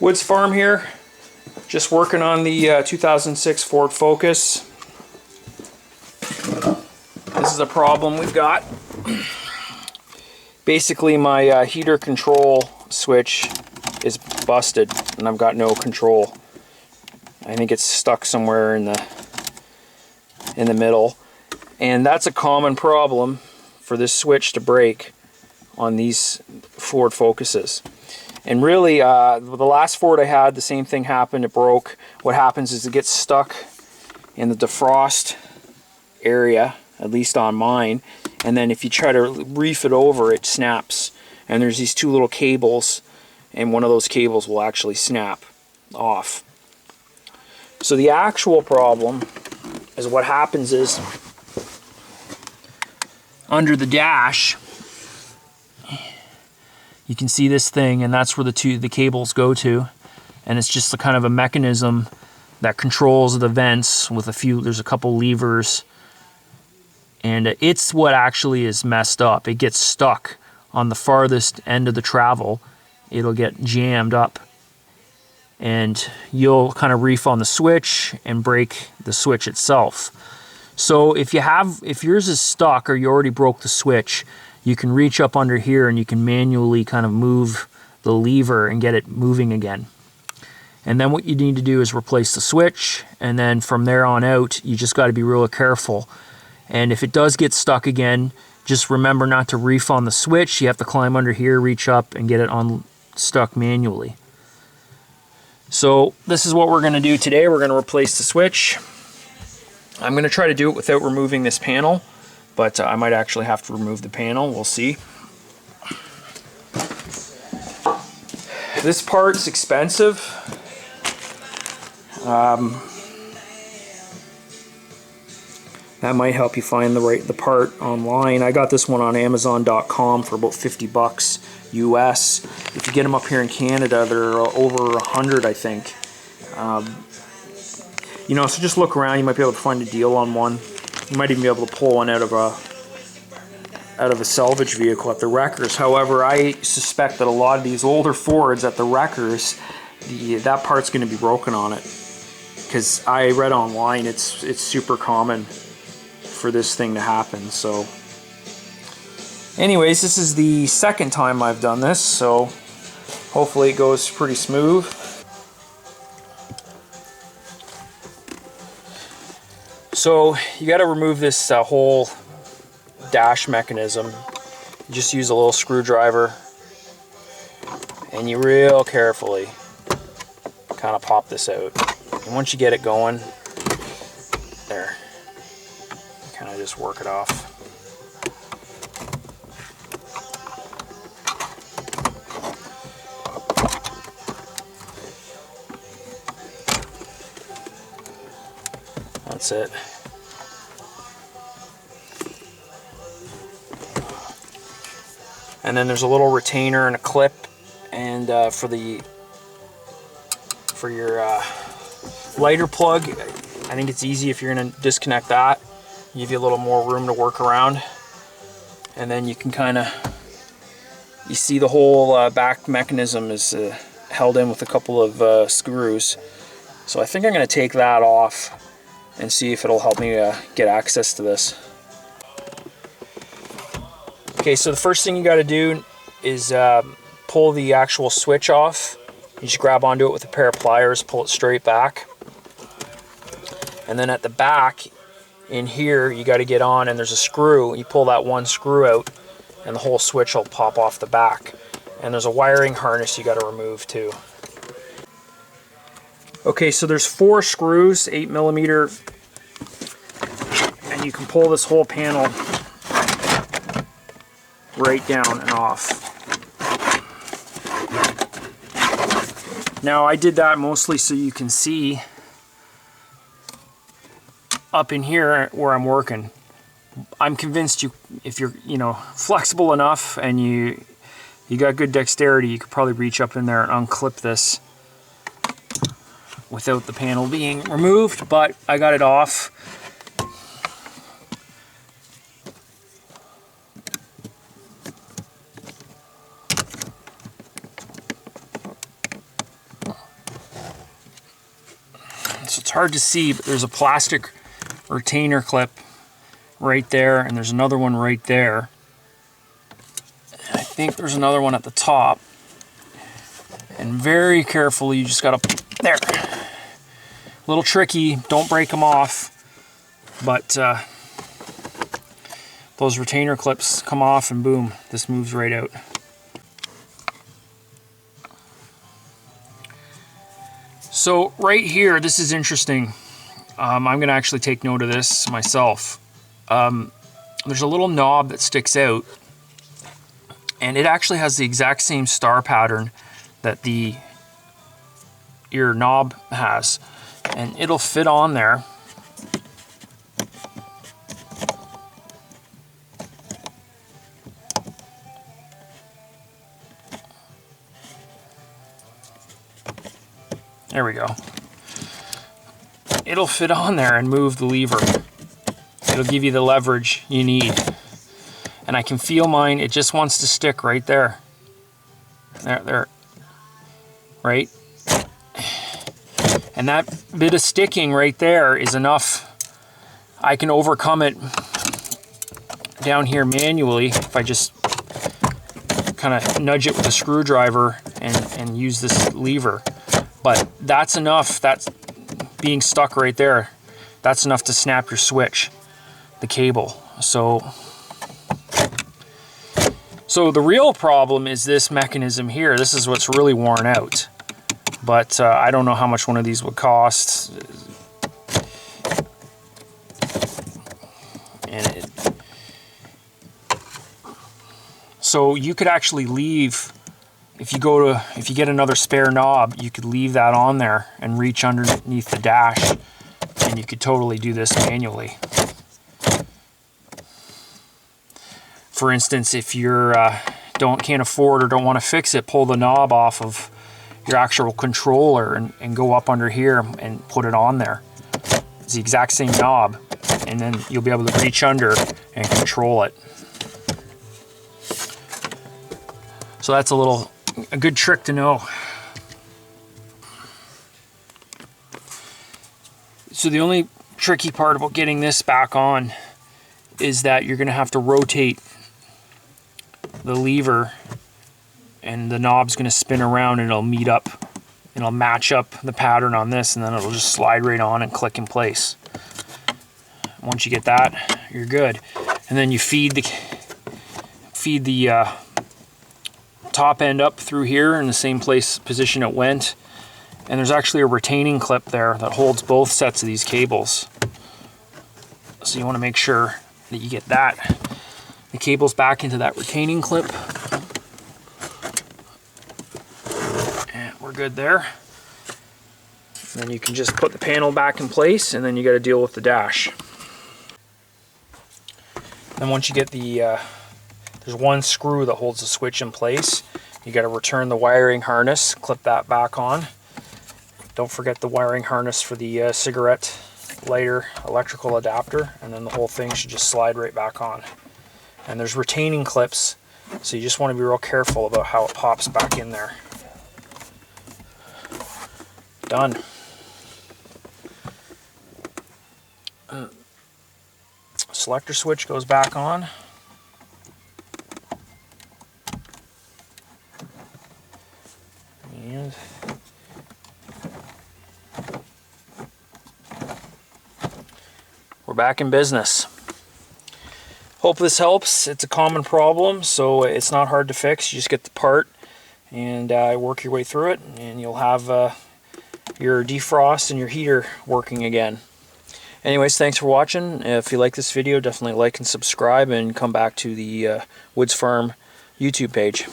Woods Farm here, just working on the 2006 Ford Focus. This is a problem we've got. Basically my heater control switch is busted and I've got no control. I think it's stuck somewhere in the middle, and that's a common problem for this switch to break on these Ford Focuses. And really, the last Ford I had, the same thing happened. It broke. What happens is it gets stuck in the defrost area, at least on mine, and then if you try to reef it over, it snaps. And there's these two little cables, and one of those cables will actually snap off. So the actual problem is what happens is under the dash, you can see this thing, and that's where the cables go to, and it's just a kind of a mechanism that controls the vents with there's a couple levers, and it's what actually is messed up. It gets stuck on the farthest end of the travel. It'll get jammed up, and you'll kind of reef on the switch and break the switch itself. So if yours is stuck or you already broke the switch, you can reach up under here and you can manually kind of move the lever and get it moving again. And then what you need to do is replace the switch, and then from there on out, you just got to be real careful. And if it does get stuck again, just remember not to reef on the switch. You have to climb under here, reach up, and get it unstuck manually. So this is what we're going to do today. We're going to replace the switch. I'm going to try to do it without removing this panel, but I might actually have to remove the panel. We'll see. This part's expensive. That might help you find the part online. I got this one on Amazon.com for about 50 bucks US. If you get them up here in Canada, they're over 100, I think. You know, so just look around. You might be able to find a deal on one. You might even be able to pull one out of a salvage vehicle at the wreckers. However, I suspect that a lot of these older Fords at the wreckers, that part's going to be broken on it, because I read online it's super common for this thing to happen. So anyways, this is the second time I've done this, so hopefully it goes pretty smooth. So you got to remove this whole dash mechanism. You just use a little screwdriver, and you real carefully kind of pop this out. And once you get it going, there, you kind of just work it off. That's it. And then there's a little retainer and a clip, and for your lighter plug, I think it's easy if you're going to disconnect that. Give you a little more room to work around, and then you can kind of, you see the whole back mechanism is held in with a couple of screws. So I think I'm going to take that off and see if it'll help me get access to this. Okay, so the first thing you got to do is pull the actual switch off. You just grab onto it with a pair of pliers, pull it straight back. And then at the back in here, you got to get on, and there's a screw. You pull that one screw out, and the whole switch will pop off the back. And there's a wiring harness you got to remove too. Okay, so there's 4 screws, 8mm, and you can pull this whole panel right down and off. Now I did that mostly so you can see up in here where I'm working. I'm convinced if you're flexible enough and you got good dexterity, you could probably reach up in there and unclip this without the panel being removed, but I got it off. So it's hard to see, but there's a plastic retainer clip right there, and there's another one right there. And I think there's another one at the top. And very carefully, you just gotta, there. A little tricky, don't break them off, but those retainer clips come off and boom, this moves right out. So right here, this is interesting. I'm gonna actually take note of this myself. There's a little knob that sticks out, and it actually has the exact same star pattern that your knob has, and it'll fit on there. There we go. It'll fit on there and move the lever. It'll give you the leverage you need. And I can feel mine, it just wants to stick right there. There. Right? And that bit of sticking right there is enough. I can overcome it down here manually if I just kind of nudge it with a screwdriver and use this lever. But that's enough, that's being stuck right there. That's enough to snap your switch, the cable. So the real problem is this mechanism here. This is what's really worn out. But I don't know how much one of these would cost. So you could actually leave, if you get another spare knob, you could leave that on there and reach underneath the dash, and you could totally do this manually. For instance, if you're can't afford or don't want to fix it, pull the knob off of your actual controller and go up under here and put it on there. It's the exact same knob, and then you'll be able to reach under and control it. So that's a good trick to know. So the only tricky part about getting this back on is that you're going to have to rotate the lever, and the knob's going to spin around and it'll meet up. It'll match up the pattern on this, and then it'll just slide right on and click in place. Once you get that, you're good. And then you feed the top end up through here in the same position it went. And there's actually a retaining clip there that holds both sets of these cables. So you want to make sure that you get the cables back into that retaining clip. And we're good there. And then you can just put the panel back in place, and then you got to deal with the dash. Then once you get there's one screw that holds the switch in place. You got to return the wiring harness, clip that back on. Don't forget the wiring harness for the cigarette lighter electrical adapter, and then the whole thing should just slide right back on. And there's retaining clips, so you just want to be real careful about how it pops back in there. Done. Selector switch goes back on. And we're back in business. Hope this helps. It's a common problem, so it's not hard to fix. You just get the part and work your way through it, and you'll have your defrost and your heater working again. Anyways, thanks for watching. If you like this video, definitely like and subscribe, and come back to the Woods Farm YouTube page.